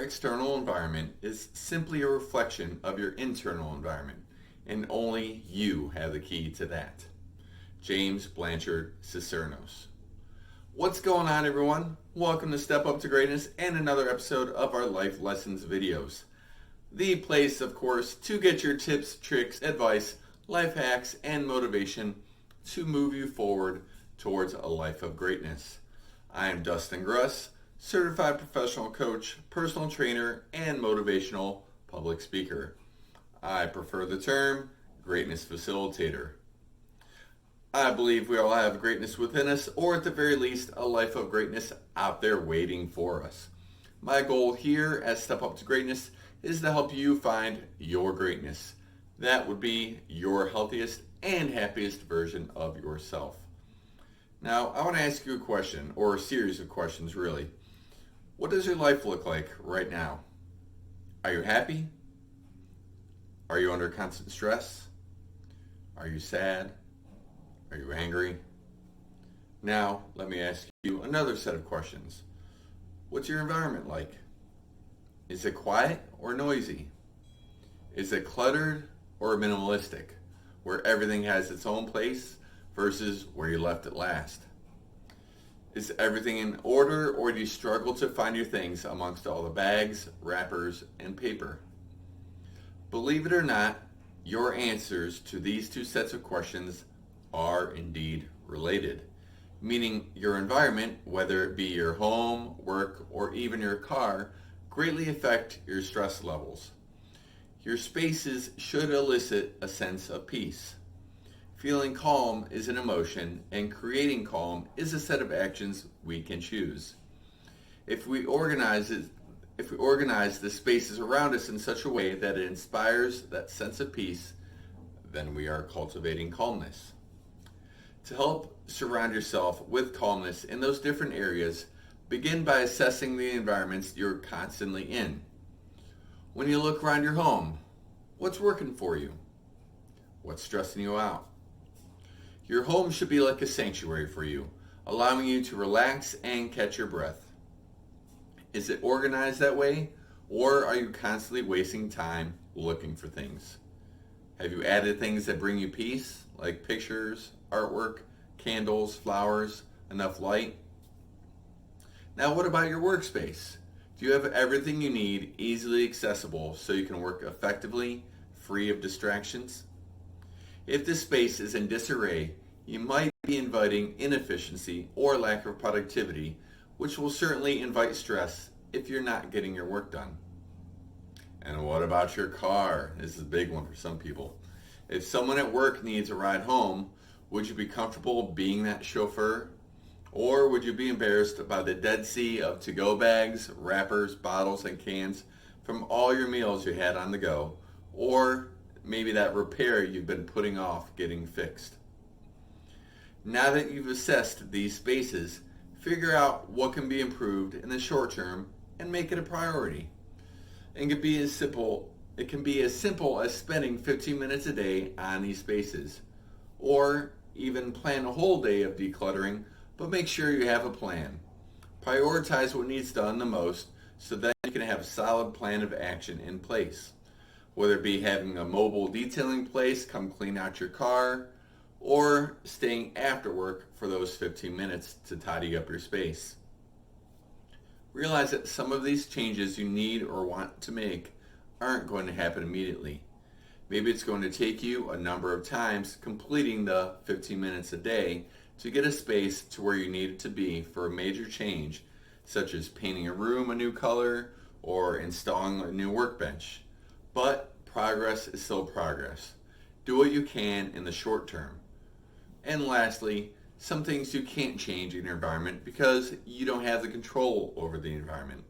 external environment is simply a reflection of your internal environment, and only you have the key to that. James Blanchard Cicernos. What's going on, everyone? Welcome to Step Up to Greatness and another episode of our Life Lessons videos. The place, of course, to get your tips, tricks, advice, life hacks, and motivation to move you forward towards a life of greatness. I am Dustin Gruss, certified professional coach, personal trainer, and motivational public speaker. I prefer the term greatness facilitator. I believe we all have greatness within us, or at the very least, a life of greatness out there waiting for us. My goal here at Step Up to Greatness is to help you find your greatness. That would be your healthiest and happiest version of yourself. Now, I want to ask you a question, or a series of questions really. What does your life look like right now? Are you happy? Are you under constant stress? Are you sad? Are you angry? Now, let me ask you another set of questions. What's your environment like? Is it quiet or noisy? Is it cluttered or minimalistic, where everything has its own place versus where you left it last? Is everything in order, or do you struggle to find your things amongst all the bags, wrappers, and paper? Believe it or not, your answers to these two sets of questions are indeed related, meaning your environment, whether it be your home, work, or even your car, greatly affect your stress levels. Your spaces should elicit a sense of peace. Feeling calm is an emotion, and creating calm is a set of actions we can choose. If we organize the spaces around us in such a way that it inspires that sense of peace, then we are cultivating calmness. To help surround yourself with calmness in those different areas, begin by assessing the environments you're constantly in. When you look around your home, what's working for you? What's stressing you out? Your home should be like a sanctuary for you, allowing you to relax and catch your breath. Is it organized that way, or are you constantly wasting time looking for things? Have you added things that bring you peace, like pictures, artwork, candles, flowers, enough light? Now, what about your workspace? Do you have everything you need easily accessible so you can work effectively, free of distractions? If this space is in disarray, you might be inviting inefficiency or lack of productivity, which will certainly invite stress if you're not getting your work done. And what about your car? This is a big one for some people. If someone at work needs a ride home, would you be comfortable being that chauffeur? Or would you be embarrassed by the dead sea of to-go bags, wrappers, bottles, and cans from all your meals you had on the go? Or maybe that repair you've been putting off getting fixed. Now that you've assessed these spaces, figure out what can be improved in the short term and make it a priority. It can be as simple as spending 15 minutes a day on these spaces, or even plan a whole day of decluttering, but make sure you have a plan. Prioritize what needs done the most so that you can have a solid plan of action in place. Whether it be having a mobile detailing place come clean out your car, or staying after work for those 15 minutes to tidy up your space. Realize that some of these changes you need or want to make aren't going to happen immediately. Maybe it's going to take you a number of times completing the 15 minutes a day to get a space to where you need it to be for a major change, such as painting a room a new color or installing a new workbench. But progress is still progress. Do what you can in the short term. And lastly, some things you can't change in your environment because you don't have the control over the environment.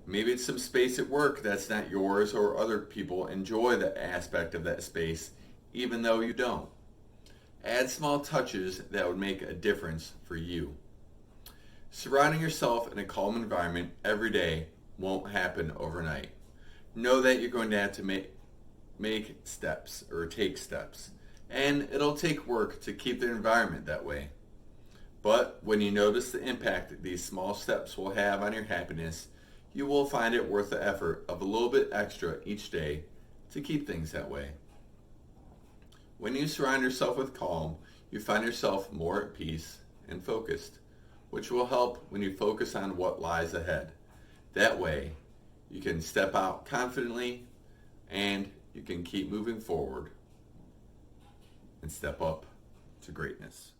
Maybe it's some space at work that's not yours, or other people enjoy that aspect of that space even though you don't. Add small touches that would make a difference for you. Surrounding yourself in a calm environment every day won't happen overnight. Know that you're going to have to make steps or take steps, and it'll take work to keep the environment that way. But when you notice the impact these small steps will have on your happiness, you will find it worth the effort of a little bit extra each day to keep things that way. When you surround yourself with calm, you find yourself more at peace and focused, which will help when you focus on what lies ahead. That way, you can step out confidently and you can keep moving forward and step up to greatness.